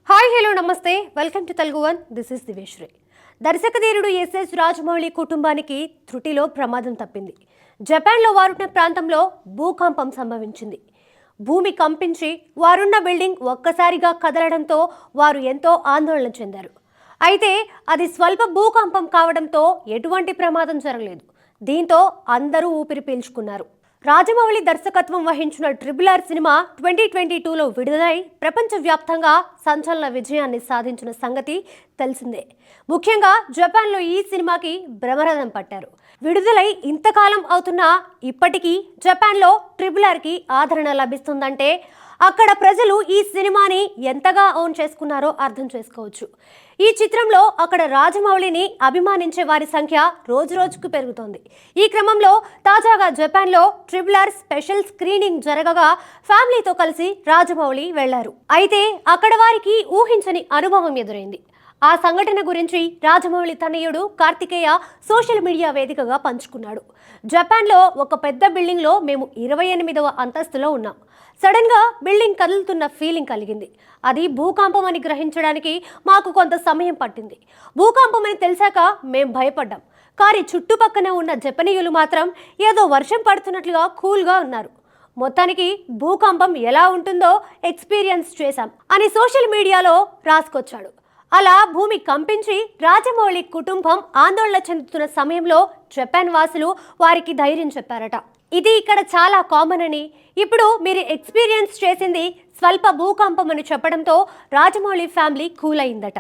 Hi hello నమస్తే welcome to Telugu one. This is Diveshri. దర్శకధీరుడు S S Rajamouli కుటుంబానికి త్రుటిలో ప్రమాదం తప్పింది. జపాన్లో వారున్న ప్రాంతంలో భూకంపం సంభవించింది. భూమి కంపించి వారున్న బిల్డింగ్ ఒక్కసారిగా కదలడంతో వారు ఎంతో ఆందోళన చెందారు. అయితే అది స్వల్ప భూకంపం కావడంతో ఎటువంటి ప్రమాదం జరగలేదు. దీంతో అందరూ ఊపిరి పీల్చుకున్నారు. రాజమౌళి దర్శకత్వం వహించిన RRR సినిమా 2022లో విడుదలై ప్రపంచవ్యాప్తంగా సంచలన విజయాన్ని సాధించిన సంగతి తెలిసిందే. ముఖ్యంగా జపాన్లో ఈ సినిమాకి బ్రహ్మరథం పట్టారు. విడుదలై ఇంతకాలం అవుతున్నా ఇప్పటికీ జపాన్లో RRRకి ఆదరణ లభిస్తుందంటే అక్కడ ప్రజలు ఈ సినిమాని ఎంతగా ఓన్ చేసుకున్నారో అర్థం చేసుకోవచ్చు. ఈ చిత్రంలో అక్కడ రాజమౌళిని అభిమానించే వారి సంఖ్య రోజురోజుకు పెరుగుతోంది. ఈ క్రమంలో తాజాగా జపాన్లో RRR స్పెషల్ స్క్రీనింగ్ జరగగా ఫ్యామిలీతో కలిసి రాజమౌళి వెళ్లారు. అయితే అక్కడ వారికి ఊహించని అనుభవం ఎదురైంది. ఆ సంఘటన గురించి రాజమౌళి తనయుడు కార్తికేయ సోషల్ మీడియా వేదికగా పంచుకున్నాడు. జపాన్లో ఒక పెద్ద బిల్డింగ్లో మేము 28వ అంతస్తులో ఉన్నాం. సడన్ గా బిల్డింగ్ కదులుతున్న ఫీలింగ్ కలిగింది. అది భూకంపం అని గ్రహించడానికి మాకు కొంత సమయం పట్టింది. భూకంపం అని తెలిసాక మేం భయపడ్డాం. కానీ చుట్టుపక్కన ఉన్న జపనీయులు మాత్రం ఏదో వర్షం పడుతున్నట్లుగా కూల్గా ఉన్నారు. మొత్తానికి భూకంపం ఎలా ఉంటుందో ఎక్స్పీరియన్స్ చేశాం అని సోషల్ మీడియాలో రాసుకొచ్చాడు. అలా భూమి కంపించి రాజమౌళి కుటుంబం ఆందోళన చెందుతున్న సమయంలో జపాన్ వాసులు వారికి ధైర్యం చెప్పారట. ఇది ఇక్కడ చాలా కామన్ అని, ఇప్పుడు మీరు ఎక్స్పీరియన్స్ చేసింది స్వల్ప భూకంపం అని చెప్పడంతో రాజమౌళి ఫ్యామిలీ కూల్ అయిందట.